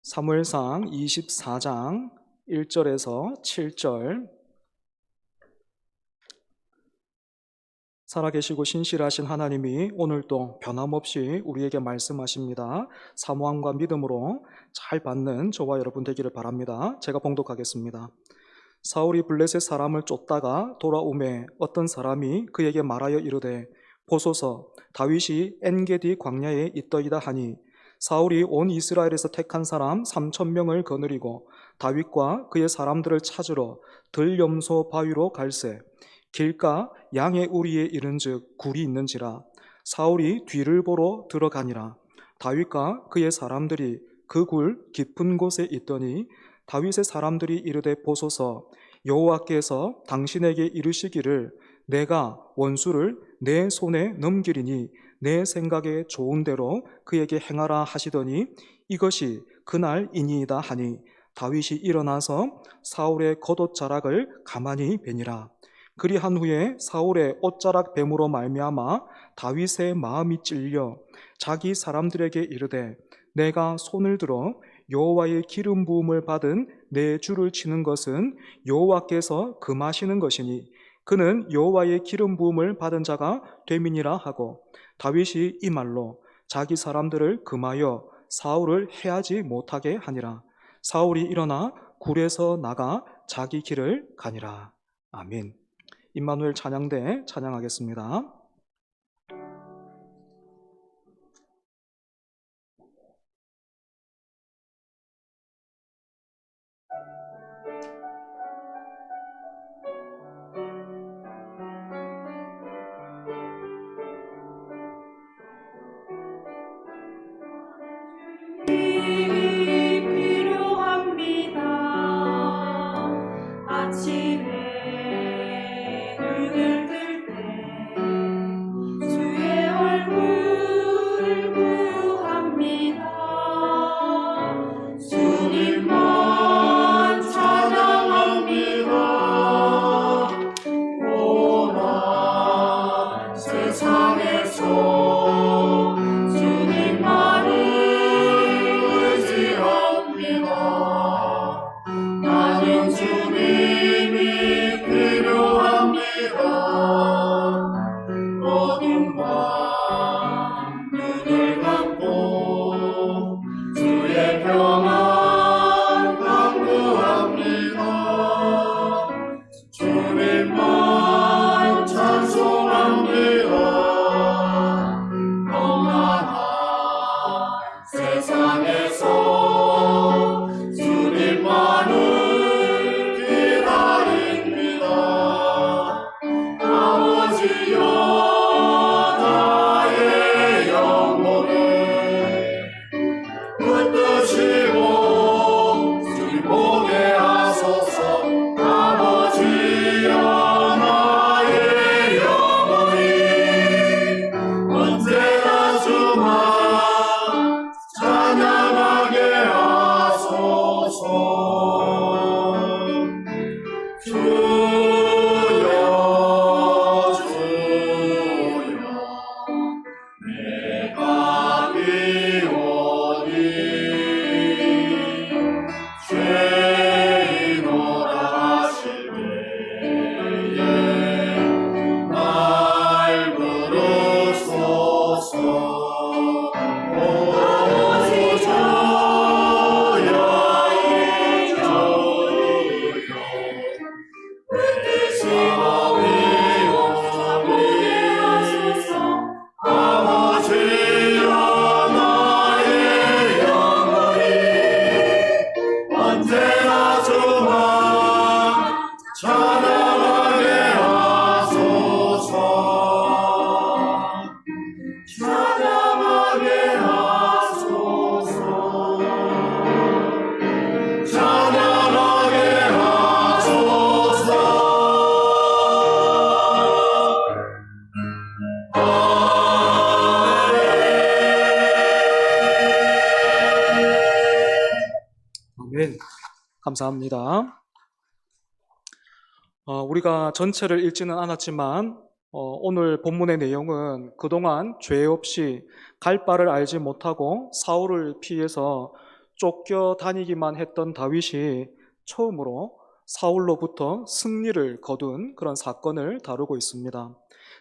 사무엘상 24장 1절에서 7절. 살아계시고 신실하신 하나님이 오늘도 변함없이 우리에게 말씀하십니다. 사모함과 믿음으로 잘 받는 저와 여러분 되기를 바랍니다. 제가 봉독하겠습니다. 사울이 블레셋 사람을 쫓다가 돌아오매 어떤 사람이 그에게 말하여 이르되 보소서 다윗이 엔게디 광야에 있더이다 하니 사울이 온 이스라엘에서 택한 사람 3,000명을 거느리고 다윗과 그의 사람들을 찾으러 들염소 바위로 갈새 길가 양의 우리에 이른즉 굴이 있는지라 사울이 뒤를 보러 들어가니라. 다윗과 그의 사람들이 그 굴 깊은 곳에 있더니 다윗의 사람들이 이르되 보소서 여호와께서 당신에게 이르시기를 내가 원수를 내 손에 넘기리니 내 생각에 좋은 대로 그에게 행하라 하시더니 이것이 그날이니이다 하니 다윗이 일어나서 사울의 겉옷자락을 가만히 베니라. 그리한 후에 사울의 옷자락 뱀으로 말미암아 다윗의 마음이 찔려 자기 사람들에게 이르되 내가 손을 들어 여호와의 기름 부음을 받은 내 주를 치는 것은 여호와께서 금하시는 것이니 그는 여호와의 기름 부음을 받은 자가 됨이니라 하고 다윗이 이 말로 자기 사람들을 금하여 사울을 해하지 못하게 하니라. 사울이 일어나 굴에서 나가 자기 길을 가니라. 아멘. 임마누엘 찬양대 찬양하겠습니다. 아멘. 감사합니다. 우리가 전체를 읽지는 않았지만 오늘 본문의 내용은 그동안 죄 없이 갈 바를 알지 못하고 사울을 피해서 쫓겨다니기만 했던 다윗이 처음으로 사울로부터 승리를 거둔 그런 사건을 다루고 있습니다.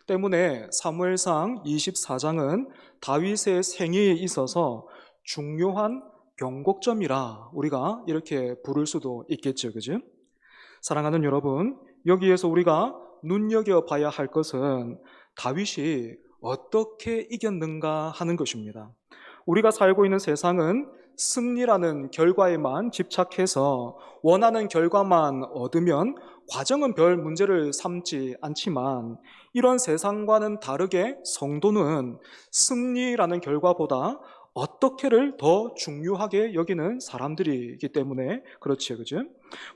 때문에 사무엘상 24장은 다윗의 생애에 있어서 중요한 변곡점이라 우리가 이렇게 부를 수도 있겠죠. 그죠? 사랑하는 여러분, 여기에서 우리가 눈여겨봐야 할 것은 다윗이 어떻게 이겼는가 하는 것입니다. 우리가 살고 있는 세상은 승리라는 결과에만 집착해서 원하는 결과만 얻으면 과정은 별 문제를 삼지 않지만, 이런 세상과는 다르게 성도는 승리라는 결과보다 어떻게를 더 중요하게 여기는 사람들이기 때문에 그렇지요. 그죠?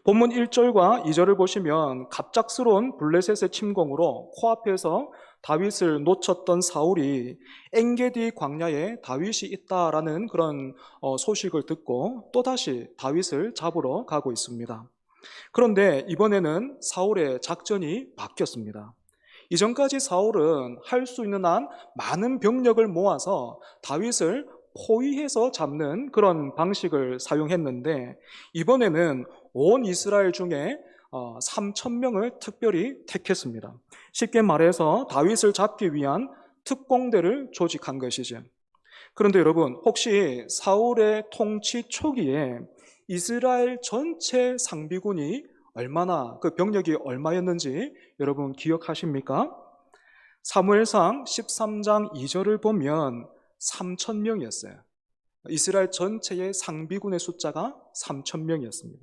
본문 1절과 2절을 보시면 갑작스러운 블레셋의 침공으로 코앞에서 다윗을 놓쳤던 사울이 엔게디 광야에 다윗이 있다라는 그런 소식을 듣고 또다시 다윗을 잡으러 가고 있습니다. 그런데 이번에는 사울의 작전이 바뀌었습니다. 이전까지 사울은 할 수 있는 한 많은 병력을 모아서 다윗을 포위해서 잡는 그런 방식을 사용했는데, 이번에는 온 이스라엘 중에 3,000명을 특별히 택했습니다. 쉽게 말해서 다윗을 잡기 위한 특공대를 조직한 것이죠. 그런데 여러분, 혹시 사울의 통치 초기에 이스라엘 전체 상비군이 얼마나, 그 병력이 얼마였는지 여러분 기억하십니까? 사무엘상 13장 2절을 보면 3,000명이었어요. 이스라엘 전체의 상비군의 숫자가 3,000명이었습니다.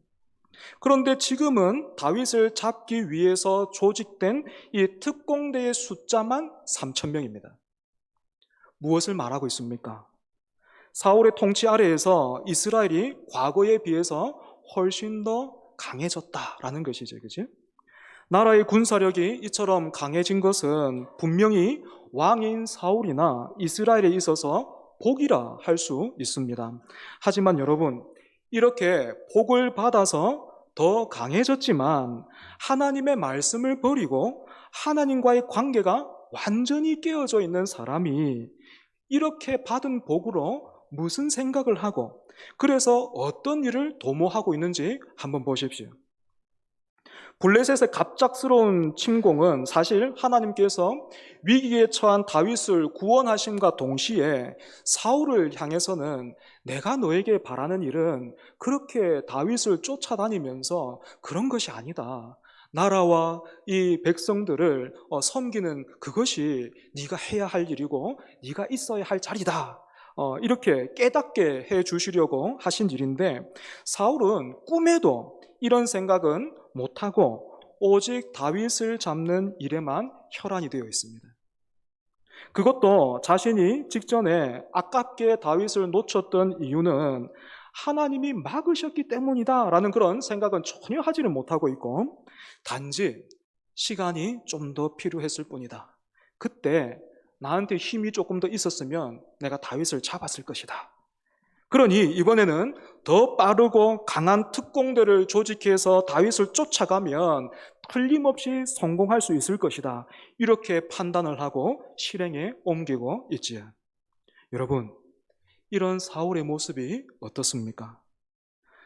그런데 지금은 다윗을 잡기 위해서 조직된 이 특공대의 숫자만 3,000명입니다. 무엇을 말하고 있습니까? 사울의 통치 아래에서 이스라엘이 과거에 비해서 훨씬 더 강해졌다라는 것이죠. 그치? 나라의 군사력이 이처럼 강해진 것은 분명히 왕인 사울이나 이스라엘에 있어서 복이라 할 수 있습니다. 하지만 여러분, 이렇게 복을 받아서 더 강해졌지만 하나님의 말씀을 버리고 하나님과의 관계가 완전히 깨어져 있는 사람이 이렇게 받은 복으로 무슨 생각을 하고, 그래서 어떤 일을 도모하고 있는지 한번 보십시오. 블레셋의 갑작스러운 침공은 사실 하나님께서 위기에 처한 다윗을 구원하심과 동시에 사울을 향해서는 내가 너에게 바라는 일은 그렇게 다윗을 쫓아다니면서 그런 것이 아니다. 나라와 이 백성들을 섬기는 그것이 네가 해야 할 일이고 네가 있어야 할 자리다. 이렇게 깨닫게 해 주시려고 하신 일인데, 사울은 꿈에도 이런 생각은 못하고 오직 다윗을 잡는 일에만 혈안이 되어 있습니다. 그것도 자신이 직전에 아깝게 다윗을 놓쳤던 이유는 하나님이 막으셨기 때문이다라는 그런 생각은 전혀 하지는 못하고 있고, 단지 시간이 좀 더 필요했을 뿐이다. 그때 나한테 힘이 조금 더 있었으면 내가 다윗을 잡았을 것이다. 그러니 이번에는 더 빠르고 강한 특공대를 조직해서 다윗을 쫓아가면 틀림없이 성공할 수 있을 것이다. 이렇게 판단을 하고 실행에 옮기고 있지요. 여러분, 이런 사울의 모습이 어떻습니까?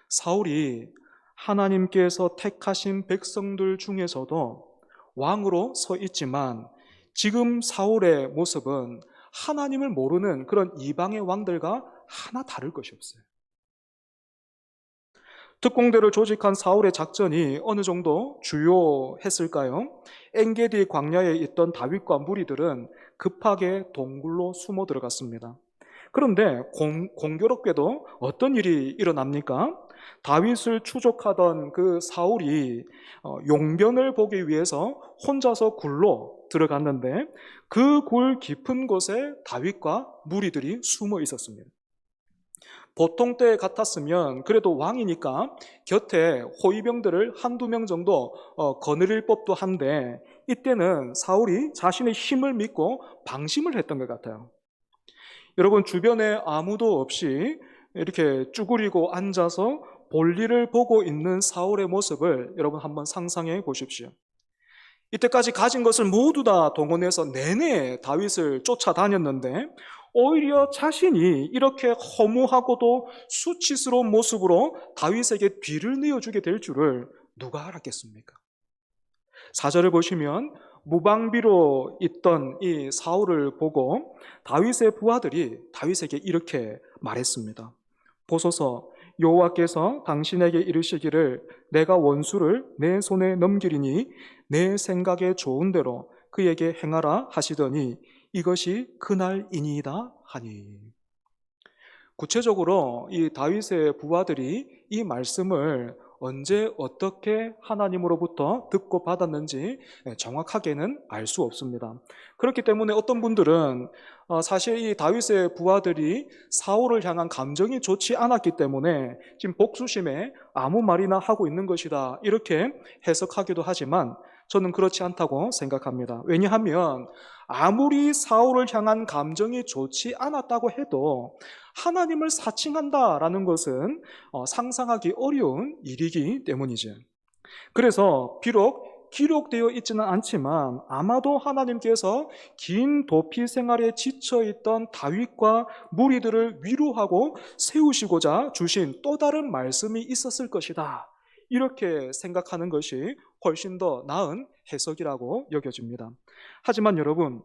사울이 하나님께서 택하신 백성들 중에서도 왕으로 서 있지만, 지금 사울의 모습은 하나님을 모르는 그런 이방의 왕들과 하나 다를 것이 없어요. 특공대를 조직한 사울의 작전이 어느 정도 주요했을까요? 엔게디 광야에 있던 다윗과 무리들은 급하게 동굴로 숨어 들어갔습니다. 그런데 공교롭게도 어떤 일이 일어납니까? 다윗을 추적하던 그 사울이 용변을 보기 위해서 혼자서 굴로 들어갔는데, 그 굴 깊은 곳에 다윗과 무리들이 숨어 있었습니다. 보통 때 같았으면 그래도 왕이니까 곁에 호위병들을 한두 명 정도 거느릴 법도 한데, 이때는 사울이 자신의 힘을 믿고 방심을 했던 것 같아요. 여러분, 주변에 아무도 없이 이렇게 쭈그리고 앉아서 볼일을 보고 있는 사울의 모습을 여러분 한번 상상해 보십시오. 이때까지 가진 것을 모두 다 동원해서 내내 다윗을 쫓아다녔는데 오히려 자신이 이렇게 허무하고도 수치스러운 모습으로 다윗에게 뒤를 내어주게 될 줄을 누가 알았겠습니까? 4절을 보시면 무방비로 있던 이 사울을 보고 다윗의 부하들이 다윗에게 이렇게 말했습니다. 보소서, 여호와께서 당신에게 이르시기를 내가 원수를 내 손에 넘기리니 내 생각에 좋은 대로 그에게 행하라 하시더니 이것이 그날이니이다 하니. 구체적으로 이 다윗의 부하들이 이 말씀을 언제 어떻게 하나님으로부터 듣고 받았는지 정확하게는 알 수 없습니다. 그렇기 때문에 어떤 분들은 사실 이 다윗의 부하들이 사울을 향한 감정이 좋지 않았기 때문에 지금 복수심에 아무 말이나 하고 있는 것이다, 이렇게 해석하기도 하지만 저는 그렇지 않다고 생각합니다. 왜냐하면 아무리 사울을 향한 감정이 좋지 않았다고 해도 하나님을 사칭한다라는 것은 상상하기 어려운 일이기 때문이죠. 그래서 비록 기록되어 있지는 않지만 아마도 하나님께서 긴 도피 생활에 지쳐있던 다윗과 무리들을 위로하고 세우시고자 주신 또 다른 말씀이 있었을 것이다, 이렇게 생각하는 것이 훨씬 더 나은 해석이라고 여겨집니다. 하지만 여러분,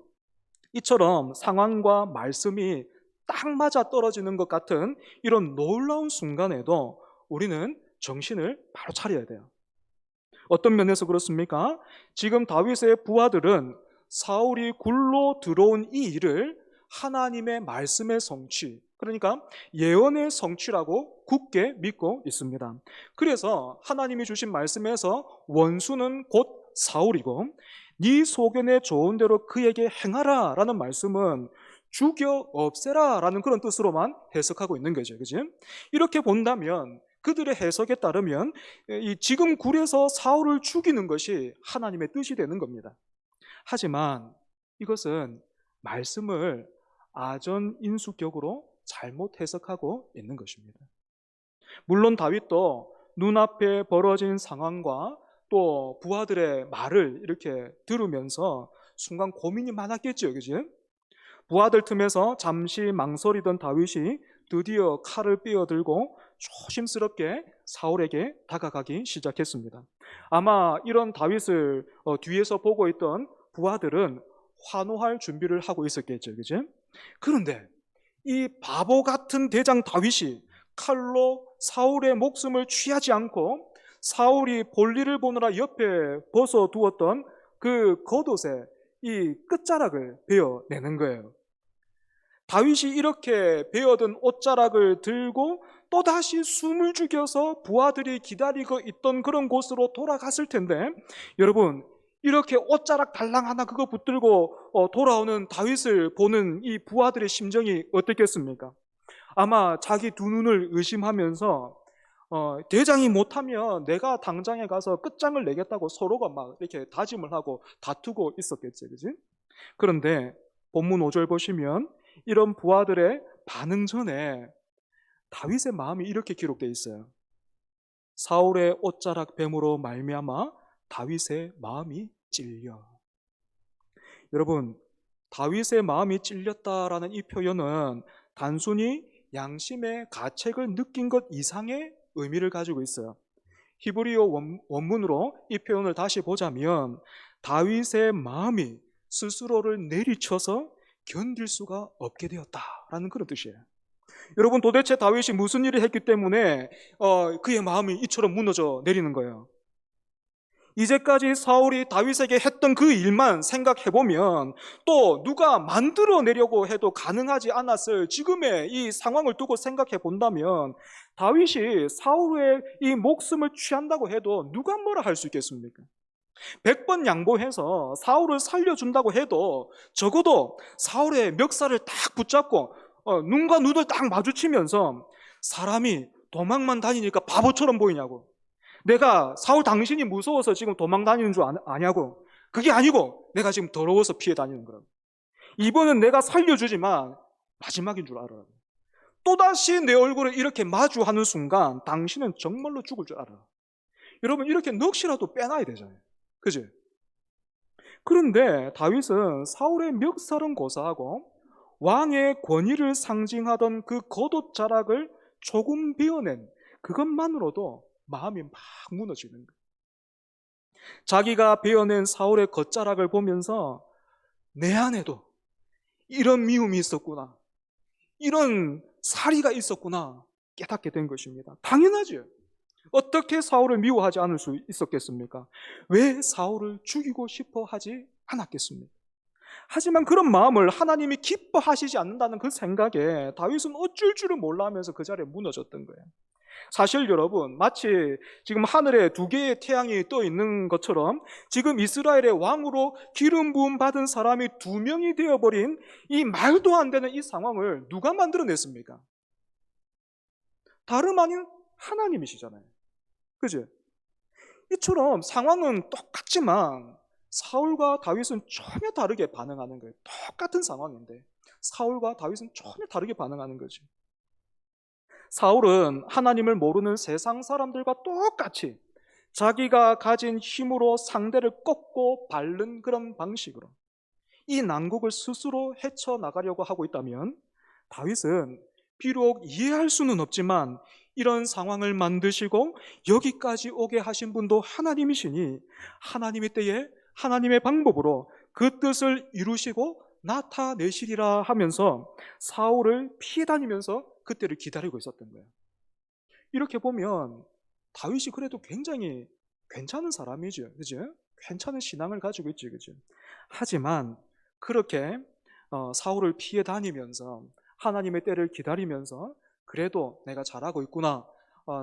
이처럼 상황과 말씀이 딱 맞아 떨어지는 것 같은 이런 놀라운 순간에도 우리는 정신을 바로 차려야 돼요. 어떤 면에서 그렇습니까? 지금 다윗의 부하들은 사울이 굴로 들어온 이 일을 하나님의 말씀의 성취, 그러니까 예언의 성취라고 굳게 믿고 있습니다. 그래서 하나님이 주신 말씀에서 원수는 곧 사울이고 네 소견에 좋은 대로 그에게 행하라 라는 말씀은 죽여 없애라 라는 그런 뜻으로만 해석하고 있는 거죠. 그지? 이렇게 본다면 그들의 해석에 따르면 이 지금 굴에서 사울을 죽이는 것이 하나님의 뜻이 되는 겁니다. 하지만 이것은 말씀을 아전인수격으로 잘못 해석하고 있는 것입니다. 물론 다윗도 눈앞에 벌어진 상황과 또 부하들의 말을 이렇게 들으면서 순간 고민이 많았겠죠. 그지? 부하들 틈에서 잠시 망설이던 다윗이 드디어 칼을 빼어들고 조심스럽게 사울에게 다가가기 시작했습니다. 아마 이런 다윗을 뒤에서 보고 있던 부하들은 환호할 준비를 하고 있었겠죠. 그지? 그런데 이 바보 같은 대장 다윗이 칼로 사울의 목숨을 취하지 않고 사울이 볼일을 보느라 옆에 벗어두었던 그 겉옷에 이 끝자락을 베어내는 거예요. 다윗이 이렇게 베어든 옷자락을 들고 또다시 숨을 죽여서 부하들이 기다리고 있던 그런 곳으로 돌아갔을 텐데, 여러분, 이렇게 옷자락 달랑 하나 그거 붙들고 돌아오는 다윗을 보는 이 부하들의 심정이 어땠겠습니까? 아마 자기 두 눈을 의심하면서 대장이 못하면 내가 당장에 가서 끝장을 내겠다고 서로가 막 이렇게 다짐을 하고 다투고 있었겠지, 그지? 그런데 본문 5절 보시면 이런 부하들의 반응 전에 다윗의 마음이 이렇게 기록되어 있어요. 사울의 옷자락 뱀으로 말미암아 다윗의 마음이 찔려. 여러분, 다윗의 마음이 찔렸다라는 이 표현은 단순히 양심의 가책을 느낀 것 이상의 의미를 가지고 있어요. 히브리어 원문으로 이 표현을 다시 보자면 다윗의 마음이 스스로를 내리쳐서 견딜 수가 없게 되었다라는 그런 뜻이에요. 여러분, 도대체 다윗이 무슨 일을 했기 때문에 그의 마음이 이처럼 무너져 내리는 거예요? 이제까지 사울이 다윗에게 했던 그 일만 생각해보면 또 누가 만들어내려고 해도 가능하지 않았을 지금의 이 상황을 두고 생각해 본다면 다윗이 사울의 이 목숨을 취한다고 해도 누가 뭐라 할 수 있겠습니까? 100번 양보해서 사울을 살려준다고 해도 적어도 사울의 멱살을 딱 붙잡고 눈과 눈을 딱 마주치면서 사람이 도망만 다니니까 바보처럼 보이냐고, 내가 사울 당신이 무서워서 지금 도망 다니는 줄 아냐고, 그게 아니고 내가 지금 더러워서 피해 다니는 거라고, 이번은 내가 살려주지만 마지막인 줄 알아, 또다시 내 얼굴을 이렇게 마주하는 순간 당신은 정말로 죽을 줄 알아. 여러분, 이렇게 넋이라도 빼놔야 되잖아요. 그지? 그런데 다윗은 사울의 멱살은 고사하고 왕의 권위를 상징하던 그 겉옷자락을 조금 베어낸 그것만으로도 마음이 막 무너지는 거예요. 자기가 베어낸 사울의 겉자락을 보면서 내 안에도 이런 미움이 있었구나, 이런 살이가 있었구나 깨닫게 된 것입니다. 당연하죠. 어떻게 사울을 미워하지 않을 수 있었겠습니까? 왜 사울을 죽이고 싶어 하지 않았겠습니까? 하지만 그런 마음을 하나님이 기뻐하시지 않는다는 그 생각에 다윗은 어쩔 줄을 몰라 하면서 그 자리에 무너졌던 거예요. 사실 여러분, 마치 지금 하늘에 두 개의 태양이 떠 있는 것처럼 지금 이스라엘의 왕으로 기름 부음 받은 사람이 두 명이 되어버린 이 말도 안 되는 이 상황을 누가 만들어냈습니까? 다름 아닌 하나님이시잖아요. 그죠? 이처럼 상황은 똑같지만 사울과 다윗은 전혀 다르게 반응하는 거예요. 똑같은 상황인데 사울과 다윗은 전혀 다르게 반응하는 거죠. 사울은 하나님을 모르는 세상 사람들과 똑같이 자기가 가진 힘으로 상대를 꺾고 밟는 그런 방식으로 이 난국을 스스로 헤쳐나가려고 하고 있다면, 다윗은 비록 이해할 수는 없지만 이런 상황을 만드시고 여기까지 오게 하신 분도 하나님이시니 하나님의 때에 하나님의 방법으로 그 뜻을 이루시고 나타내시리라 하면서 사울을 피해 다니면서 그때를 기다리고 있었던 거예요. 이렇게 보면 다윗이 그래도 굉장히 괜찮은 사람이죠. 그죠? 괜찮은 신앙을 가지고 있죠. 그죠? 하지만 그렇게 사울을 피해 다니면서 하나님의 때를 기다리면서 그래도 내가 잘하고 있구나,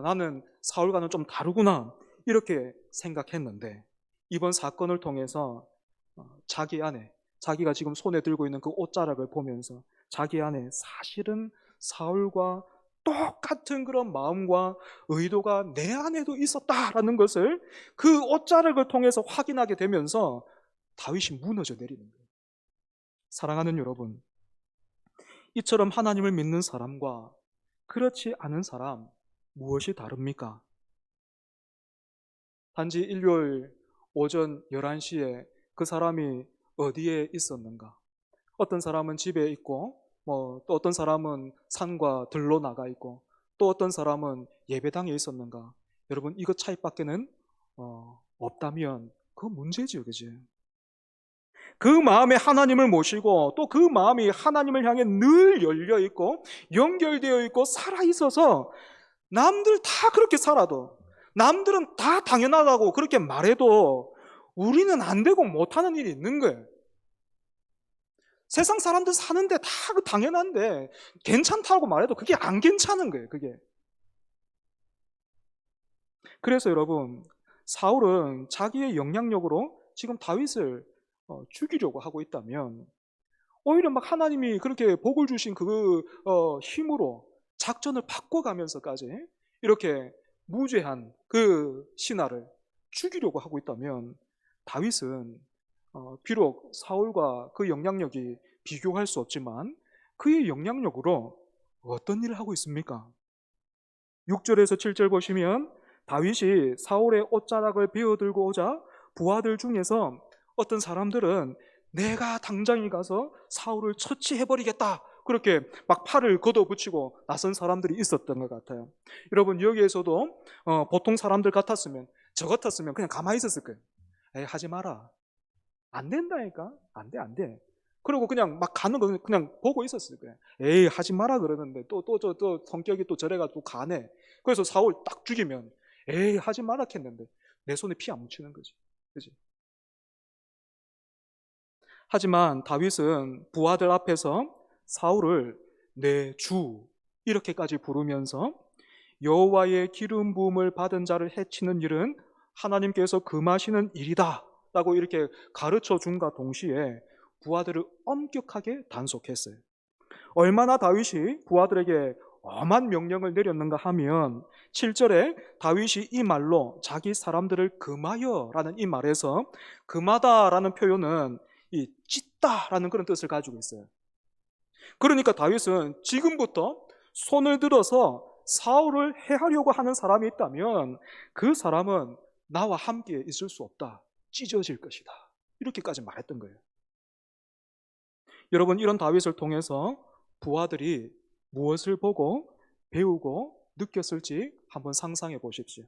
나는 사울과는 좀 다르구나 이렇게 생각했는데, 이번 사건을 통해서 자기 안에, 자기가 지금 손에 들고 있는 그 옷자락을 보면서 자기 안에 사실은 사울과 똑같은 그런 마음과 의도가 내 안에도 있었다라는 것을 그 옷자락을 통해서 확인하게 되면서 다윗이 무너져 내리는 거예요. 사랑하는 여러분, 이처럼 하나님을 믿는 사람과 그렇지 않은 사람, 무엇이 다릅니까? 단지 일요일 오전 11시에 그 사람이 어디에 있었는가? 어떤 사람은 집에 있고, 또 어떤 사람은 산과 들로 나가 있고, 또 어떤 사람은 예배당에 있었는가? 여러분, 이것 차이밖에는 없다면 그 문제지요, 그지? 그 마음에 하나님을 모시고 또 그 마음이 하나님을 향해 늘 열려 있고 연결되어 있고 살아 있어서 남들 다 그렇게 살아도, 남들은 다 당연하다고 그렇게 말해도 우리는 안 되고 못하는 일이 있는 거예요. 세상 사람들 사는데 다 당연한데 괜찮다고 말해도 그게 안 괜찮은 거예요. 그게. 그래서 여러분, 사울은 자기의 영향력으로 지금 다윗을 죽이려고 하고 있다면, 오히려 막 하나님이 그렇게 복을 주신 그 힘으로 작전을 바꿔가면서까지 이렇게 무죄한 그 신하를 죽이려고 하고 있다면, 다윗은 비록 사울과 그 영향력이 비교할 수 없지만 그의 영향력으로 어떤 일을 하고 있습니까? 6절에서 7절 보시면 다윗이 사울의 옷자락을 베어들고 오자 부하들 중에서 어떤 사람들은 내가 당장에 가서 사울을 처치해버리겠다, 그렇게 막 팔을 걷어붙이고 나선 사람들이 있었던 것 같아요. 여러분, 여기에서도 보통 사람들 같았으면, 저 같았으면 그냥 가만히 있었을 거예요. 에이, 하지 마라, 안 된다니까, 안 돼, 안 돼. 그리고 그냥 막 가는 거 그냥 보고 있었을 거예요. 에이, 하지 마라 그러는데 또 성격이 또 저래가 또 가네. 그래서 사울 딱 죽이면 에이, 하지 마라 했는데 내 손에 피 안 묻히는 거지. 그지? 하지만 다윗은 부하들 앞에서 사울을 내 주 이렇게까지 부르면서 여호와의 기름 부음을 받은 자를 해치는 일은 하나님께서 금하시는 일이다 라고 이렇게 가르쳐 준과 동시에 부하들을 엄격하게 단속했어요. 얼마나 다윗이 부하들에게 엄한 명령을 내렸는가 하면 7절에 다윗이 이 말로 자기 사람들을 금하여 라는 이 말에서 금하다 라는 표현은 이 찢다 라는 그런 뜻을 가지고 있어요. 그러니까 다윗은 지금부터 손을 들어서 사울을 해하려고 하는 사람이 있다면 그 사람은 나와 함께 있을 수 없다, 찢어질 것이다, 이렇게까지 말했던 거예요. 여러분, 이런 다윗을 통해서 부하들이 무엇을 보고 배우고 느꼈을지 한번 상상해 보십시오.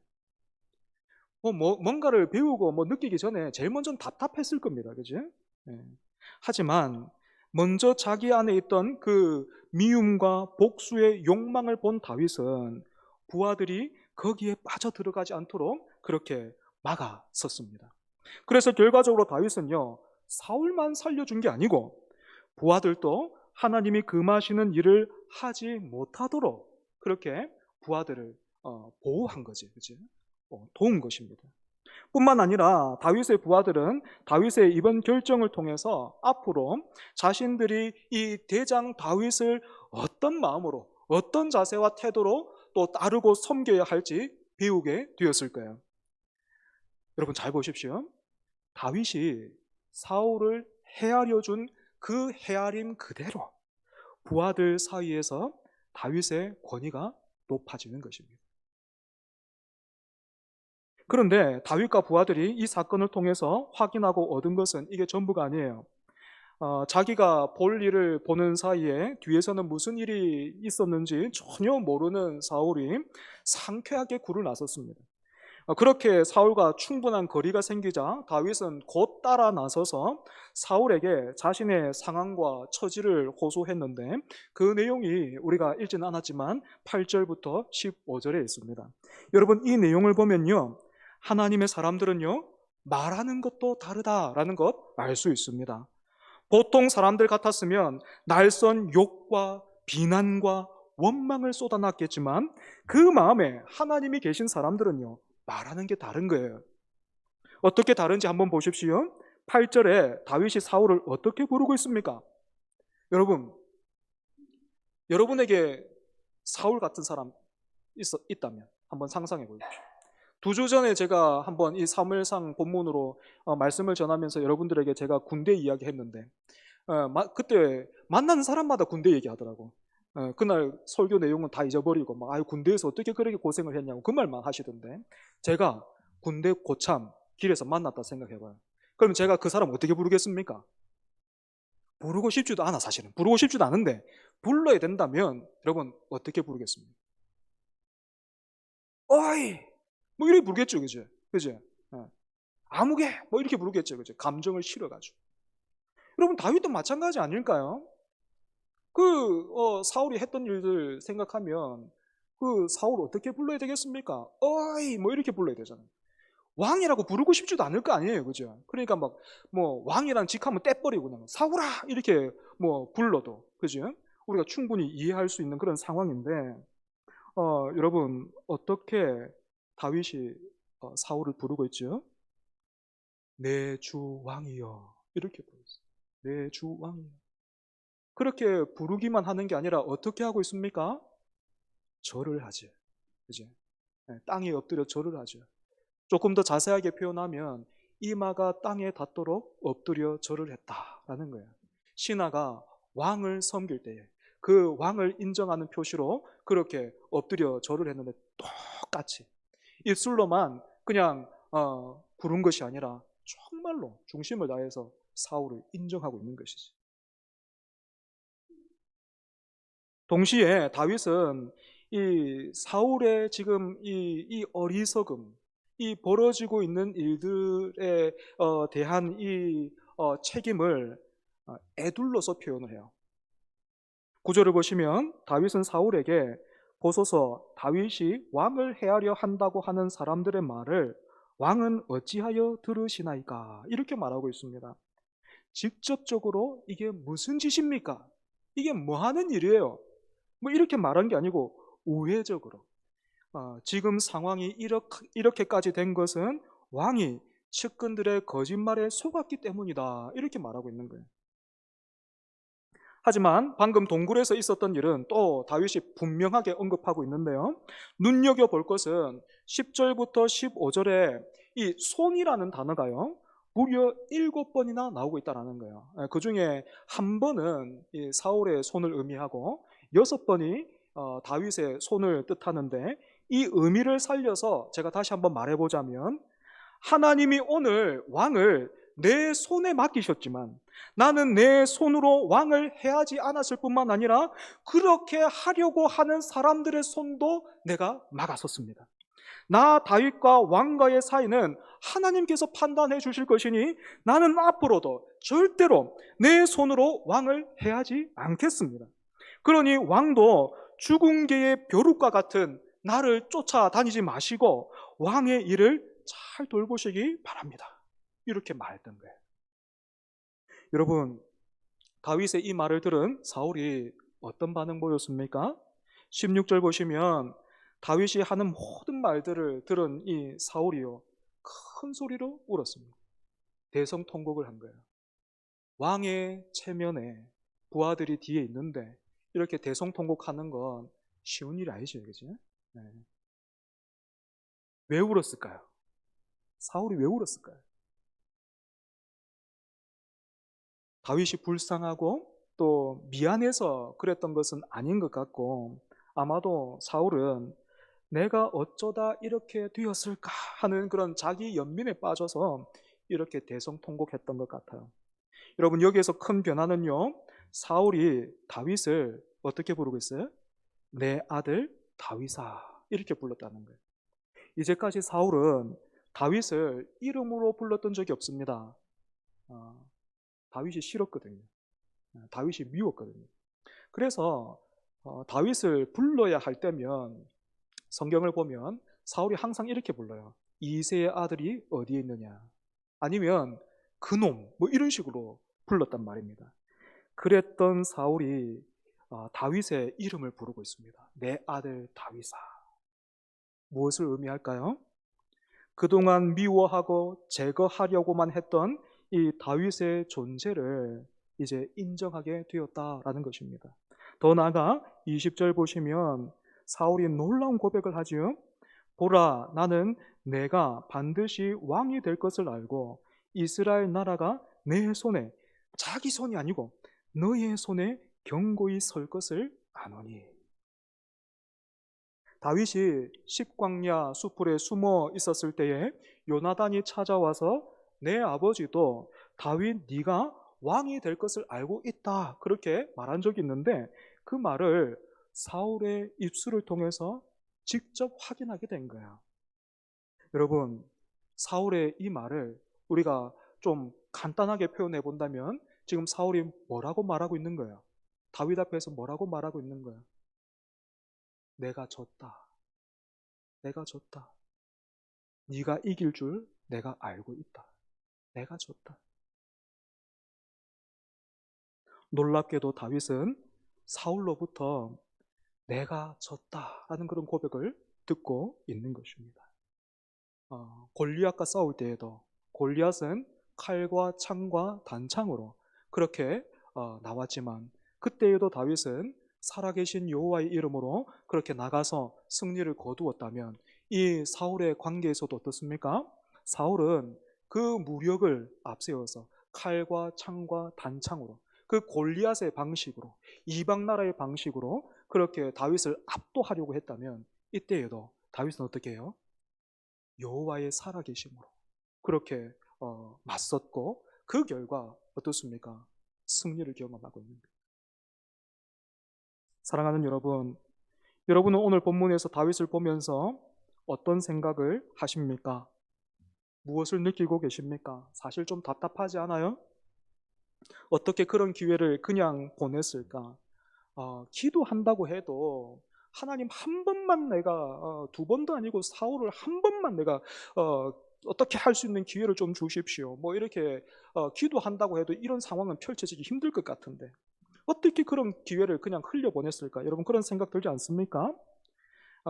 뭔가를 배우고 느끼기 전에 제일 먼저는 답답했을 겁니다. 그지? 예. 하지만 먼저 자기 안에 있던 그 미움과 복수의 욕망을 본 다윗은 부하들이 거기에 빠져 들어가지 않도록 그렇게 막아섰습니다. 그래서 결과적으로 다윗은요, 사울만 살려준 게 아니고 부하들도 하나님이 금하시는 일을 하지 못하도록 그렇게 부하들을 보호한 거지, 그치? 도운 것입니다. 뿐만 아니라 다윗의 부하들은 다윗의 이번 결정을 통해서 앞으로 자신들이 이 대장 다윗을 어떤 마음으로, 어떤 자세와 태도로 또 따르고 섬겨야 할지 배우게 되었을 거예요. 여러분 잘 보십시오. 다윗이 사울을 헤아려 준 그 헤아림 그대로 부하들 사이에서 다윗의 권위가 높아지는 것입니다. 그런데 다윗과 부하들이 이 사건을 통해서 확인하고 얻은 것은 이게 전부가 아니에요. 자기가 볼 일을 보는 사이에 뒤에서는 무슨 일이 있었는지 전혀 모르는 사울이 상쾌하게 굴을 나섰습니다. 그렇게 사울과 충분한 거리가 생기자 다윗은 곧 따라 나서서 사울에게 자신의 상황과 처지를 호소했는데 그 내용이 우리가 읽지는 않았지만 8절부터 15절에 있습니다. 여러분, 이 내용을 보면요, 하나님의 사람들은요, 말하는 것도 다르다라는 것 알 수 있습니다. 보통 사람들 같았으면 날선 욕과 비난과 원망을 쏟아놨겠지만 그 마음에 하나님이 계신 사람들은요, 말하는 게 다른 거예요. 어떻게 다른지 한번 보십시오. 8절에 다윗이 사울을 어떻게 부르고 있습니까? 여러분, 여러분에게 사울 같은 사람 있다면 한번 상상해 보십시오. 2주 전에 제가 한번 이 사무엘상 본문으로 말씀을 전하면서 여러분들에게 제가 군대 이야기 했는데 그때 만나는 사람마다 군대 얘기하더라고. 그날 설교 내용은 다 잊어버리고 군대에서 어떻게 그렇게 고생을 했냐고 그 말만 하시던데, 제가 군대 고참 길에서 만났다 생각해봐요. 그럼 제가 그 사람 어떻게 부르겠습니까? 부르고 싶지도 않아. 사실은 부르고 싶지도 않은데 불러야 된다면 여러분 어떻게 부르겠습니까? 어이 이렇게 부르겠죠. 그죠? 아무개 이렇게 부르겠죠. 그죠? 감정을 실어가지고. 여러분 다윗도 마찬가지 아닐까요? 사울이 했던 일들 생각하면 그 사울 어떻게 불러야 되겠습니까? 어이 이렇게 불러야 되잖아요. 왕이라고 부르고 싶지도 않을 거 아니에요. 그죠? 그러니까 왕이란 직함은 떼버리고 그냥 사울아 이렇게 불러도, 그죠? 우리가 충분히 이해할 수 있는 그런 상황인데 여러분 어떻게 다윗이 사울을 부르고 있죠? 내 주 왕이여 이렇게 부르겠어요. 내 주 왕이여. 그렇게 부르기만 하는 게 아니라 어떻게 하고 있습니까? 절을 하죠. 그죠? 땅에 엎드려 절을 하죠. 조금 더 자세하게 표현하면 이마가 땅에 닿도록 엎드려 절을 했다라는 거예요. 신하가 왕을 섬길 때에 그 왕을 인정하는 표시로 그렇게 엎드려 절을 했는데 똑같이 입술로만 그냥 부른 것이 아니라 정말로 중심을 다해서 사울을 인정하고 있는 것이지. 동시에 다윗은 이 사울의 지금 이 어리석음, 이 벌어지고 있는 일들에 대한 이 책임을 에둘러서 표현을 해요. 구절을 보시면 다윗은 사울에게 보소서 다윗이 왕을 해하려 한다고 하는 사람들의 말을 왕은 어찌하여 들으시나이까 이렇게 말하고 있습니다. 직접적으로 이게 무슨 짓입니까? 이게 뭐 하는 일이에요? 이렇게 말한 게 아니고 우회적으로 지금 상황이 이렇게까지 된 것은 왕이 측근들의 거짓말에 속았기 때문이다 이렇게 말하고 있는 거예요. 하지만 방금 동굴에서 있었던 일은 또 다윗이 분명하게 언급하고 있는데요, 눈여겨볼 것은 10절부터 15절에 이 손이라는 단어가요 무려 7번이나 나오고 있다는 거예요. 그 중에 한 번은 이 사울의 손을 의미하고 6번이 다윗의 손을 뜻하는데, 이 의미를 살려서 제가 다시 한번 말해보자면 하나님이 오늘 왕을 내 손에 맡기셨지만 나는 내 손으로 왕을 해하지 않았을 뿐만 아니라 그렇게 하려고 하는 사람들의 손도 내가 막았었습니다. 나 다윗과 왕과의 사이는 하나님께서 판단해 주실 것이니 나는 앞으로도 절대로 내 손으로 왕을 해하지 않겠습니다. 그러니 왕도 죽은 개의 벼룩과 같은 나를 쫓아다니지 마시고 왕의 일을 잘 돌보시기 바랍니다. 이렇게 말했던 거예요. 여러분, 다윗의 이 말을 들은 사울이 어떤 반응 보였습니까? 16절 보시면 다윗이 하는 모든 말들을 들은 이 사울이요, 큰 소리로 울었습니다. 대성통곡을 한 거예요. 왕의 체면에 부하들이 뒤에 있는데 이렇게 대성통곡하는 건 쉬운 일이 아니죠, 그죠? 네. 왜 울었을까요? 사울이 왜 울었을까요? 다윗이 불쌍하고 또 미안해서 그랬던 것은 아닌 것 같고, 아마도 사울은 내가 어쩌다 이렇게 되었을까 하는 그런 자기 연민에 빠져서 이렇게 대성통곡했던 것 같아요. 여러분, 여기에서 큰 변화는요, 사울이 다윗을 어떻게 부르고 있어요? 내 아들 다윗아, 이렇게 불렀다는 거예요. 이제까지 사울은 다윗을 이름으로 불렀던 적이 없습니다. 다윗이 싫었거든요. 다윗이 미웠거든요. 그래서 다윗을 불러야 할 때면 성경을 보면 사울이 항상 이렇게 불러요. 이새의 아들이 어디에 있느냐, 아니면 그놈, 뭐 이런 식으로 불렀단 말입니다. 그랬던 사울이 다윗의 이름을 부르고 있습니다. 내 아들 다윗아. 무엇을 의미할까요? 그동안 미워하고 제거하려고만 했던 이 다윗의 존재를 이제 인정하게 되었다라는 것입니다. 더 나아가 20절 보시면 사울이 놀라운 고백을 하지요. 보라, 나는 내가 반드시 왕이 될 것을 알고 이스라엘 나라가 내 손에, 자기 손이 아니고 너의 손에 견고히 설 것을 아노니. 다윗이 십광야 수풀에 숨어 있었을 때에 요나단이 찾아와서 내 아버지도 다윗 네가 왕이 될 것을 알고 있다, 그렇게 말한 적이 있는데 그 말을 사울의 입술을 통해서 직접 확인하게 된 거야. 여러분, 사울의 이 말을 우리가 좀 간단하게 표현해 본다면 지금 사울이 뭐라고 말하고 있는 거야? 다윗 앞에서 뭐라고 말하고 있는 거야? 내가 졌다. 내가 졌다. 네가 이길 줄 내가 알고 있다. 내가 졌다. 놀랍게도 다윗은 사울로부터 내가 졌다라는 그런 고백을 듣고 있는 것입니다. 골리앗과 싸울 때에도 골리앗은 칼과 창과 단창으로 그렇게 나왔지만 그때에도 다윗은 살아계신 여호와의 이름으로 그렇게 나가서 승리를 거두었다면 이 사울의 관계에서도 어떻습니까? 사울은 그 무력을 앞세워서 칼과 창과 단창으로, 그 골리앗의 방식으로, 이방 나라의 방식으로 그렇게 다윗을 압도하려고 했다면 이때에도 다윗은 어떻게 해요? 여호와의 살아계심으로 그렇게 맞섰고 그 결과 어떻습니까? 승리를 경험하고 있는 거예요. 사랑하는 여러분, 여러분은 오늘 본문에서 다윗을 보면서 어떤 생각을 하십니까? 무엇을 느끼고 계십니까? 사실 좀 답답하지 않아요? 어떻게 그런 기회를 그냥 보냈을까? 기도한다고 해도 하나님 한 번만 내가 두 번도 아니고 사울을 한 번만 내가 어떻게 할 수 있는 기회를 좀 주십시오. 뭐 이렇게 기도한다고 해도 이런 상황은 펼쳐지기 힘들 것 같은데 어떻게 그런 기회를 그냥 흘려보냈을까? 여러분, 그런 생각 들지 않습니까?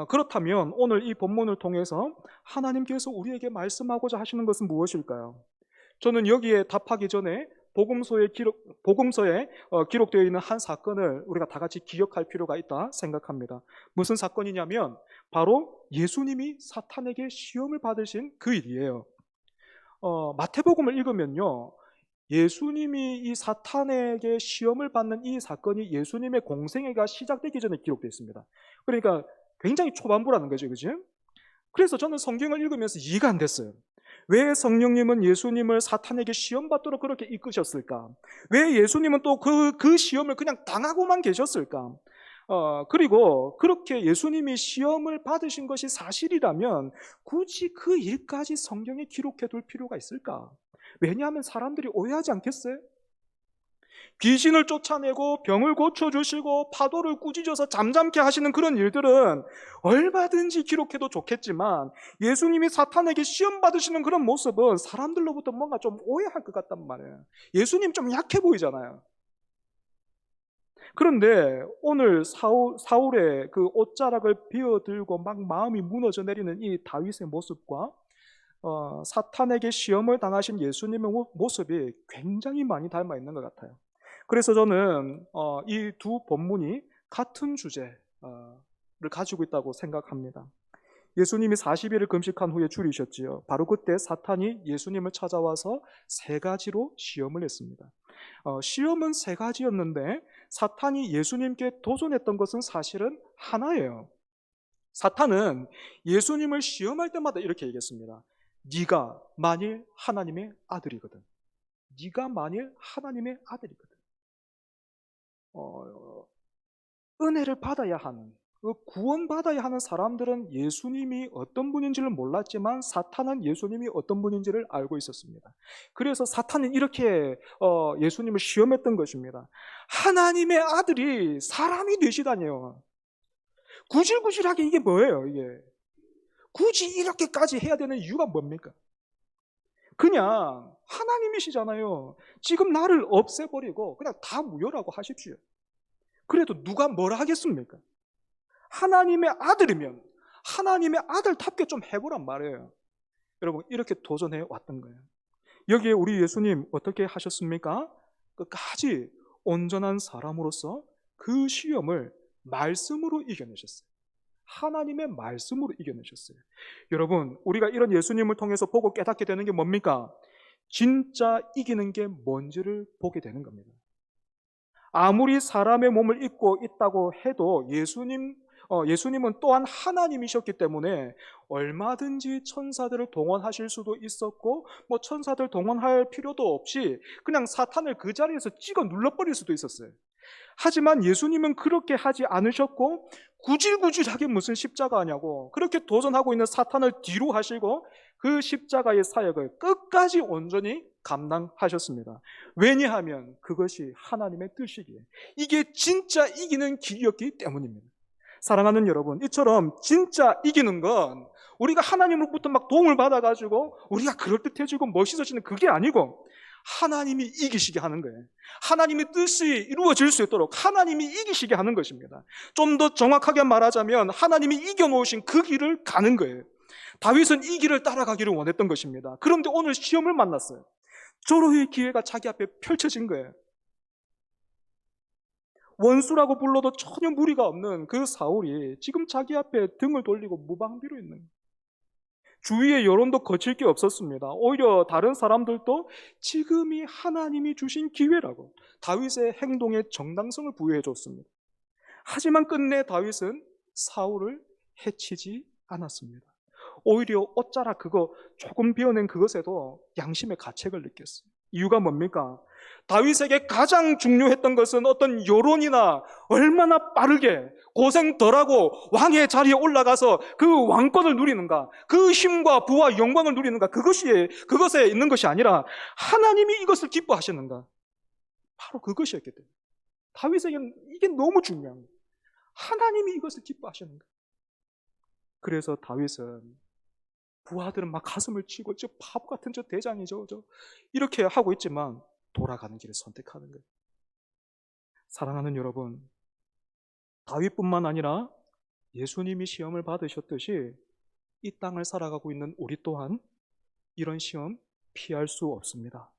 그렇다면 오늘 이 본문을 통해서 하나님께서 우리에게 말씀하고자 하시는 것은 무엇일까요? 저는 여기에 답하기 전에 복음서에 기록되어 있는 한 사건을 우리가 다 같이 기억할 필요가 있다 생각합니다. 무슨 사건이냐면 바로 예수님이 사탄에게 시험을 받으신 그 일이에요. 마태복음을 읽으면요, 예수님이 이 사탄에게 시험을 받는 이 사건이 예수님의 공생애가 시작되기 전에 기록되어 있습니다. 그러니까 굉장히 초반부라는 거죠, 그죠? 그래서 저는 성경을 읽으면서 이해가 안 됐어요. 왜 성령님은 예수님을 사탄에게 시험 받도록 그렇게 이끄셨을까? 왜 예수님은 또 그 시험을 그냥 당하고만 계셨을까? 그리고 그렇게 예수님이 시험을 받으신 것이 사실이라면 굳이 그 일까지 성경에 기록해 둘 필요가 있을까? 왜냐하면 사람들이 오해하지 않겠어요? 귀신을 쫓아내고 병을 고쳐주시고 파도를 꾸짖어서 잠잠케 하시는 그런 일들은 얼마든지 기록해도 좋겠지만, 예수님이 사탄에게 시험 받으시는 그런 모습은 사람들로부터 뭔가 좀 오해할 것 같단 말이에요. 예수님 좀 약해 보이잖아요. 그런데 오늘 사울의 그 옷자락을 비워들고 막 마음이 무너져 내리는 이 다윗의 모습과 사탄에게 시험을 당하신 예수님의 모습이 굉장히 많이 닮아 있는 것 같아요. 그래서 저는 이 두 본문이 같은 주제를 가지고 있다고 생각합니다. 예수님이 40일을 금식한 후에 줄이셨지요. 바로 그때 사탄이 예수님을 찾아와서 세 가지로 시험을 했습니다. 시험은 세 가지였는데 사탄이 예수님께 도전했던 것은 사실은 하나예요. 사탄은 예수님을 시험할 때마다 이렇게 얘기했습니다. 네가 만일 하나님의 아들이거든. 네가 만일 하나님의 아들이거든. 은혜를 받아야 하는, 구원받아야 하는 사람들은 예수님이 어떤 분인지를 몰랐지만 사탄은 예수님이 어떤 분인지를 알고 있었습니다. 그래서 사탄은 이렇게 예수님을 시험했던 것입니다. 하나님의 아들이 사람이 되시다니요. 구질구질하게 이게 뭐예요, 이게? 굳이 이렇게까지 해야 되는 이유가 뭡니까? 그냥 하나님이시잖아요. 지금 나를 없애버리고 그냥 다 무효라고 하십시오. 그래도 누가 뭐라 하겠습니까? 하나님의 아들이면 하나님의 아들답게 좀 해보란 말이에요. 여러분, 이렇게 도전해 왔던 거예요. 여기에 우리 예수님 어떻게 하셨습니까? 끝까지 온전한 사람으로서 그 시험을 말씀으로 이겨내셨어요. 하나님의 말씀으로 이겨내셨어요. 여러분, 우리가 이런 예수님을 통해서 보고 깨닫게 되는 게 뭡니까? 진짜 이기는 게 뭔지를 보게 되는 겁니다. 아무리 사람의 몸을 입고 있다고 해도 예수님은 또한 하나님이셨기 때문에 얼마든지 천사들을 동원하실 수도 있었고, 천사들 동원할 필요도 없이 그냥 사탄을 그 자리에서 찍어 눌러버릴 수도 있었어요. 하지만 예수님은 그렇게 하지 않으셨고, 구질구질하게 무슨 십자가냐고 그렇게 도전하고 있는 사탄을 뒤로 하시고 그 십자가의 사역을 끝까지 온전히 감당하셨습니다. 왜냐하면 그것이 하나님의 뜻이기에, 이게 진짜 이기는 길이었기 때문입니다. 사랑하는 여러분, 이처럼 진짜 이기는 건 우리가 하나님으로부터 막 도움을 받아가지고 우리가 그럴듯해지고 멋있어지는 그게 아니고, 하나님이 이기시게 하는 거예요. 하나님의 뜻이 이루어질 수 있도록 하나님이 이기시게 하는 것입니다. 좀 더 정확하게 말하자면 하나님이 이겨놓으신 그 길을 가는 거예요. 다윗은 이 길을 따라가기를 원했던 것입니다. 그런데 오늘 시험을 만났어요. 절호의 기회가 자기 앞에 펼쳐진 거예요. 원수라고 불러도 전혀 무리가 없는 그 사울이 지금 자기 앞에 등을 돌리고 무방비로 있는 거예요. 주위의 여론도 거칠 게 없었습니다. 오히려 다른 사람들도 지금이 하나님이 주신 기회라고 다윗의 행동에 정당성을 부여해 줬습니다. 하지만 끝내 다윗은 사울을 해치지 않았습니다. 오히려 옷자락 그거 조금 비워낸 그것에도 양심의 가책을 느꼈어요. 이유가 뭡니까? 다윗에게 가장 중요했던 것은 어떤 여론이나 얼마나 빠르게 고생 덜하고 왕의 자리에 올라가서 그 왕권을 누리는가, 그 힘과 부와 영광을 누리는가, 그것에 있는 것이 아니라 하나님이 이것을 기뻐하시는가, 바로 그것이었기 때문에 다윗에게는 이게 너무 중요한 거예요. 하나님이 이것을 기뻐하시는가. 그래서 다윗은, 부하들은 막 가슴을 치고 저 바보 같은 저 대장이 저 이렇게 하고 있지만 돌아가는 길을 선택하는 거예요. 사랑하는 여러분, 다윗뿐만 아니라 예수님이 시험을 받으셨듯이 이 땅을 살아가고 있는 우리 또한 이런 시험 피할 수 없습니다.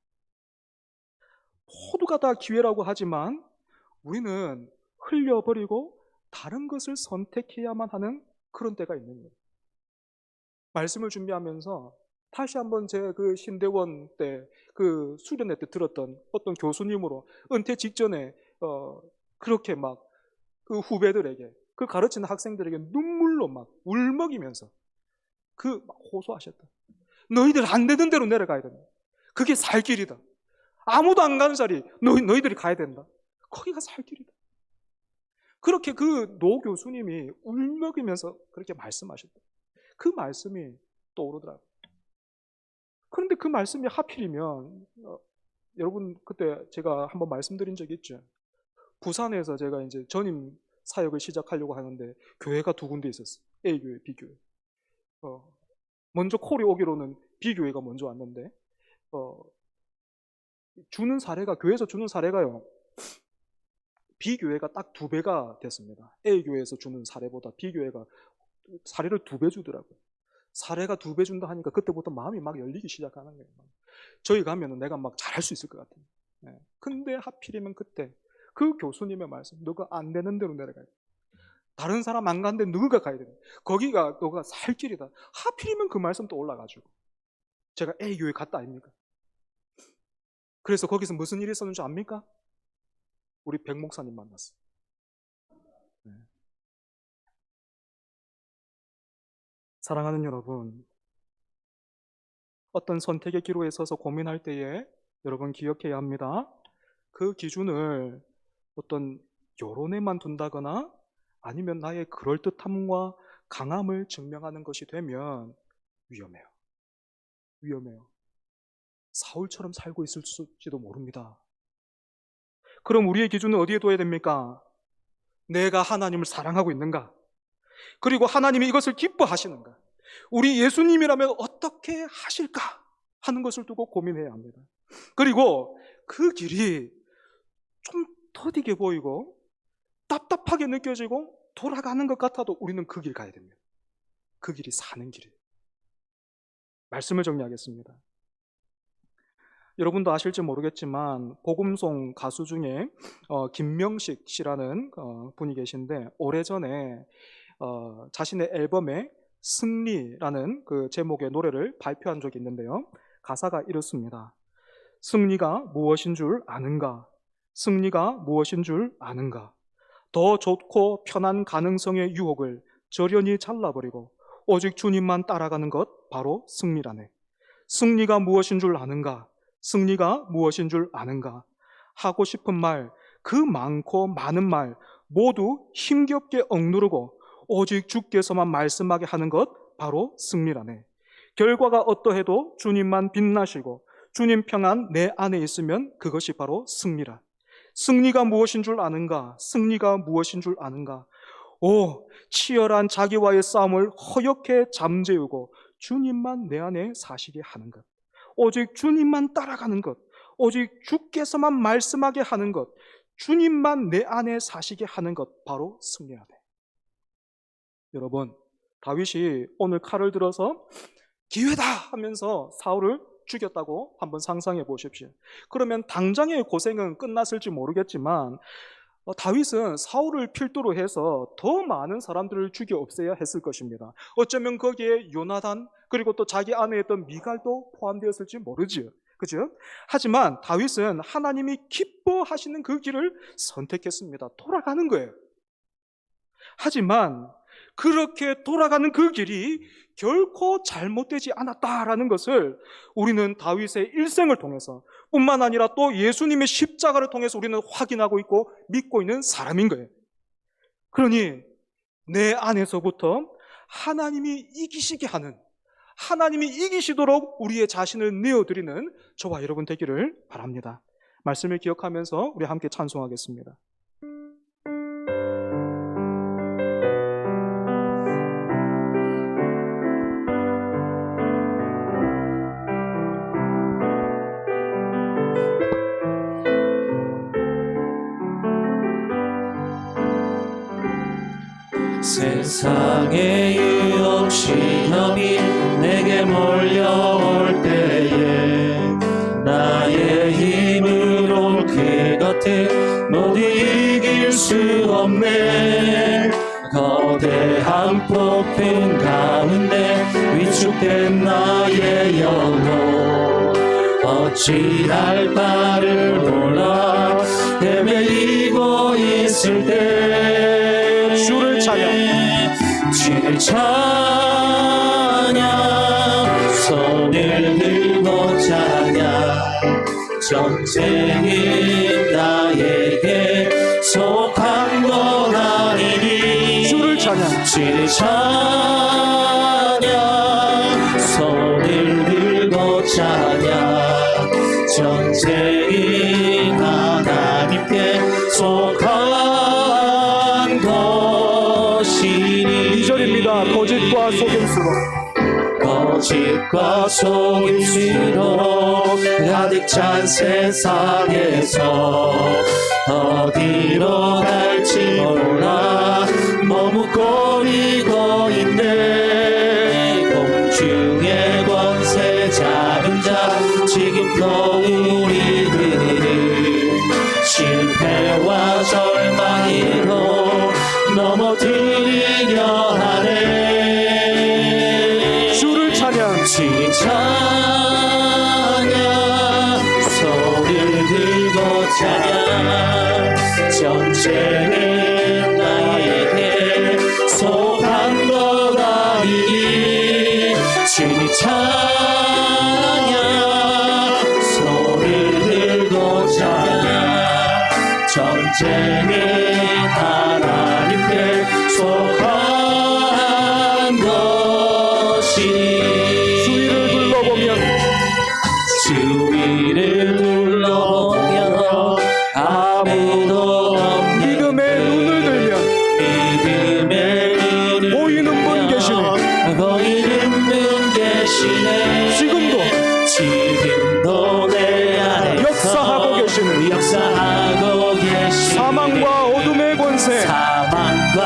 모두가 다 기회라고 하지만 우리는 흘려버리고 다른 것을 선택해야만 하는 그런 때가 있는 거예요. 말씀을 준비하면서 다시 한번 제 그 신대원 때 그 수련회 때 들었던 어떤 교수님으로 은퇴 직전에 그렇게 막 그 후배들에게, 그 가르치는 학생들에게 눈물로 막 울먹이면서 막 호소하셨다. 너희들 안 되는 대로 내려가야 된다. 그게 살 길이다. 아무도 안 가는 자리 너희들이 가야 된다. 거기가 살 길이다. 그렇게 그 노 교수님이 울먹이면서 그렇게 말씀하셨다. 그 말씀이 떠오르더라고요. 그런데 그 말씀이 하필이면 여러분 그때 제가 한번 말씀드린 적이 있죠. 부산에서 제가 이제 전임 사역을 시작하려고 하는데 교회가 두 군데 있었어요. A교회, B교회. 먼저 콜이 오기로는 B교회가 먼저 왔는데 주는 사례가 교회에서 주는 사례가요. B교회가 딱 2배가 됐습니다. A교회에서 주는 사례보다 B교회가 사례를 2배 주더라고요. 사례가 2배 준다 하니까 그때부터 마음이 막 열리기 시작하는 거예요. 저희 가면은 내가 막 잘할 수 있을 것 같아요. 네. 근데 하필이면 그때 그 교수님의 말씀, 너가 안 되는 대로 내려가야 돼. 다른 사람 안 가는데 너가 가야 돼. 거기가 너가 살 길이다. 하필이면 그 말씀 또 올라가지고 제가 A교회 갔다 아닙니까? 그래서 거기서 무슨 일이 있었는지 압니까? 우리 백 목사님 만났어요. 네. 사랑하는 여러분, 어떤 선택의 기로에 서서 고민할 때에 여러분 기억해야 합니다. 그 기준을 어떤 여론에만 둔다거나 아니면 나의 그럴듯함과 강함을 증명하는 것이 되면 위험해요. 위험해요. 사울처럼 살고 있을지도 모릅니다. 그럼 우리의 기준은 어디에 둬야 됩니까? 내가 하나님을 사랑하고 있는가? 그리고 하나님이 이것을 기뻐하시는가? 우리 예수님이라면 어떻게 하실까? 하는 것을 두고 고민해야 합니다. 그리고 그 길이 좀 더디게 보이고 답답하게 느껴지고 돌아가는 것 같아도 우리는 그 길 가야 됩니다. 그 길이 사는 길이에요. 말씀을 정리하겠습니다. 여러분도 아실지 모르겠지만 복음송 가수 중에 김명식 씨라는 분이 계신데 오래전에 자신의 앨범에 승리라는 그 제목의 노래를 발표한 적이 있는데요. 가사가 이렇습니다. 승리가 무엇인 줄 아는가? 승리가 무엇인 줄 아는가? 더 좋고 편한 가능성의 유혹을 저련히 잘라버리고 오직 주님만 따라가는 것 바로 승리라네. 승리가 무엇인 줄 아는가? 승리가 무엇인 줄 아는가? 하고 싶은 말, 그 많고 많은 말 모두 힘겹게 억누르고 오직 주께서만 말씀하게 하는 것 바로 승리라네. 결과가 어떠해도 주님만 빛나시고 주님 평안 내 안에 있으면 그것이 바로 승리라. 승리가 무엇인 줄 아는가? 승리가 무엇인 줄 아는가? 치열한 자기와의 싸움을 허옇게 잠재우고 주님만 내 안에 사시게 하는 것. 오직 주님만 따라가는 것. 오직 주께서만 말씀하게 하는 것. 주님만 내 안에 사시게 하는 것. 바로 승리하네. 여러분, 다윗이 오늘 칼을 들어서 기회다 하면서 사울을 죽였다고 한번 상상해 보십시오. 그러면 당장의 고생은 끝났을지 모르겠지만 다윗은 사울을 필두로 해서 더 많은 사람들을 죽여 없애야 했을 것입니다. 어쩌면 거기에 요나단 그리고 또 자기 안에 있던 미갈도 포함되었을지 모르지요. 그죠? 하지만 다윗은 하나님이 기뻐하시는 그 길을 선택했습니다. 돌아가는 거예요. 하지만 그렇게 돌아가는 그 길이 결코 잘못되지 않았다라는 것을 우리는 다윗의 일생을 통해서 뿐만 아니라 또 예수님의 십자가를 통해서 우리는 확인하고 있고 믿고 있는 사람인 거예요. 그러니 내 안에서부터 하나님이 이기시게 하는, 하나님이 이기시도록 우리의 자신을 내어드리는 저와 여러분 되기를 바랍니다. 말씀을 기억하면서 우리 함께 찬송하겠습니다. 세상의 유혹 시험이 내게 몰려올 때에 나의 힘으로 그것을 모두 이길 수 없네. 거대한 폭풍 가운데 위축된 나의 영혼 어찌할 바를 몰라 헤매이고 있을 때 주를 찬양, 주를 찬양 손에 전쟁은 나에게 속한 것 아니니 주를 찬양. 주를 찬양 손을 들고 찬양 전쟁은 하나님께 속한 것이니 2절입니다. 거짓과 속임수로 거짓과 속임수로 가득 찬 세상에서 어디로 갈지 몰라 머뭇거리고 있네 공중의 권세 잡은 자 지금도 우리들을 실패와 절망으로 넘어뜨리려 하네 주를 찬양. 주를 찬양 손을 들고 찬양 전쟁은 나에게 속한 것 아니니 주를 찬양 손을 들고 찬양 전쟁은 하나님께 속한 것이니 주위를 둘러보면 주위를 둘러보며 아무도 없는 믿음의 눈을 들면 믿음의 눈을 보이는 분 계시네. 보이는 분 계시네 지금도 내 안에서 역사하고 계시는 역사하고 계시네 사망과 어둠의 권세 사망과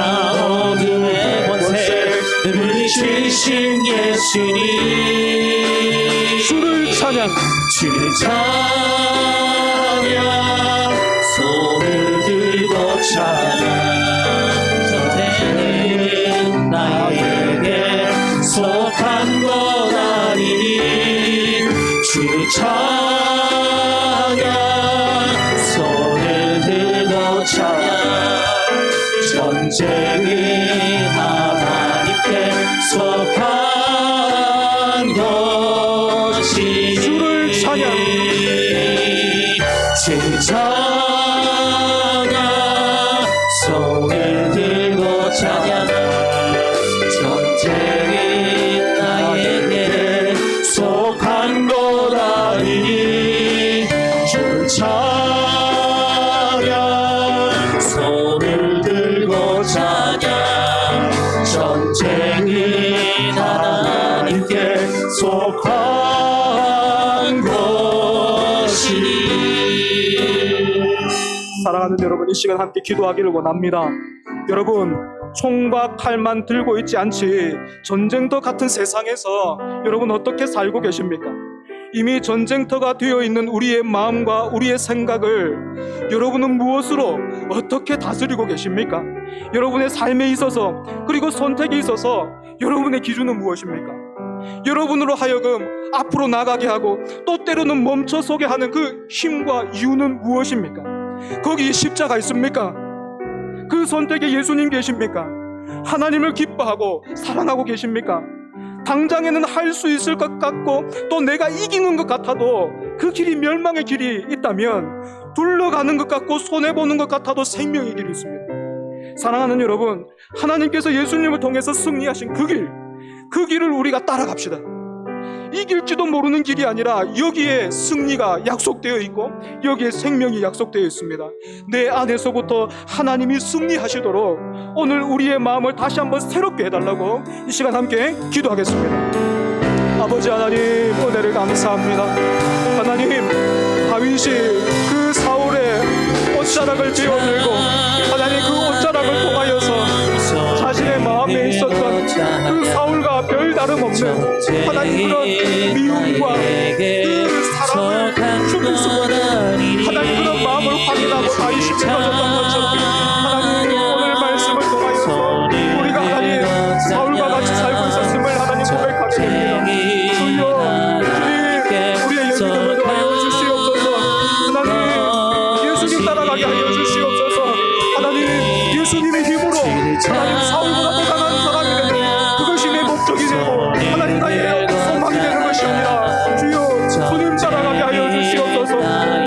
어둠의 권세 물리치신 예수님 주를 찬양. 주를 찬양 손을 들고 찬양 전쟁은 나에게 속한 것 아니니 주를 찬양 손을 들고 찬양 전쟁은 하나님께 속한 것이니 주를 찬양. 주를 찬양 손을 들고 찬양 전쟁은 나에게 속한 것 아니니 주를 찬양 손을 들고 찬양 전쟁은 하나님께 속한 것이니 사랑하는 여러분, 이 시간 함께 기도하기를 원합니다. 여러분, 총과 칼만 들고 있지 않지 전쟁터 같은 세상에서 여러분 어떻게 살고 계십니까? 이미 전쟁터가 되어 있는 우리의 마음과 우리의 생각을 여러분은 무엇으로 어떻게 다스리고 계십니까? 여러분의 삶에 있어서 그리고 선택에 있어서 여러분의 기준은 무엇입니까? 여러분으로 하여금 앞으로 나가게 하고 또 때로는 멈춰서게 하는 그 힘과 이유는 무엇입니까? 거기 십자가 있습니까? 그 선택에 예수님 계십니까? 하나님을 기뻐하고 사랑하고 계십니까? 당장에는 할 수 있을 것 같고 또 내가 이기는 것 같아도 그 길이 멸망의 길이 있다면 둘러가는 것 같고 손해보는 것 같아도 생명의 길이 있습니다. 사랑하는 여러분, 하나님께서 예수님을 통해서 승리하신 그 길을 우리가 따라갑시다. 이길지도 모르는 길이 아니라 여기에 승리가 약속되어 있고 여기에 생명이 약속되어 있습니다. 내 안에서부터 하나님이 승리하시도록 오늘 우리의 마음을 다시 한번 새롭게 해달라고 이 시간 함께 기도하겠습니다. 아버지 하나님, 은혜를 감사합니다. 하나님, 다윗이 그 사울의 옷자락을 베어들고 하나님 그 옷자락을 통하여서 자신의 마음에 있었던 그 사울과 별 다름없는 하나님 그런 미움과 그 사랑을 죽일 수가 있는 하나님 그런 마음을 확인하고 다윗이 믿어졌던 것처럼 하나님 오늘 말씀을 통하여서 우리가 하나님 사울과 같이 살고 있었음을 하나님 고백하게 됩니다. 주여, 주님 우리의 예수님을 더하여 주시옵소서. 하나님 예수님 따라가게 하여 주시옵소서. 하나님 예수님의 힘으로 하나님 사울보다 더 강한 사람이 되는 그것이 내 목적이 되고 하나님 나의 소망이 되는 것이 아니라 주여 주님 따라가게 하여 주시옵소서.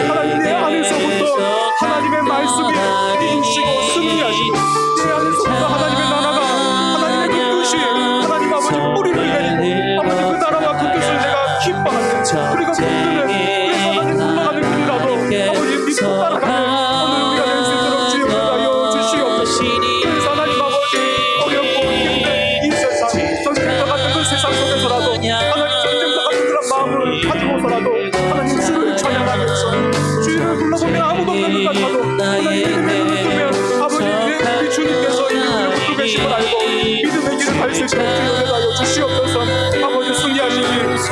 주여내다여 주시옵소서. 아버지 승리하시기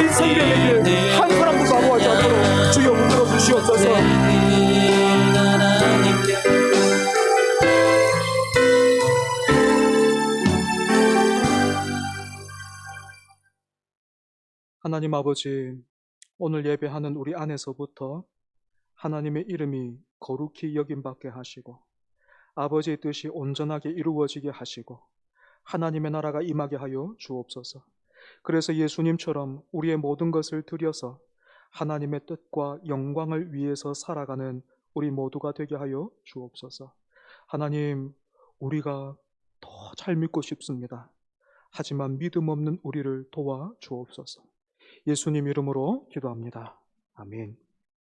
이 성경의 길 한 사람도 바보하지 않도록 주여 붙들어 주시옵소서. 하나님 아버지, 오늘 예배하는 우리 안에서부터 하나님의 이름이 거룩히 여김받게 하시고 아버지의 뜻이 온전하게 이루어지게 하시고 하나님의 나라가 임하게 하여 주옵소서. 그래서 예수님처럼 우리의 모든 것을 들여서 하나님의 뜻과 영광을 위해서 살아가는 우리 모두가 되게 하여 주옵소서. 하나님, 우리가 더 잘 믿고 싶습니다. 하지만 믿음 없는 우리를 도와 주옵소서. 예수님 이름으로 기도합니다. 아멘.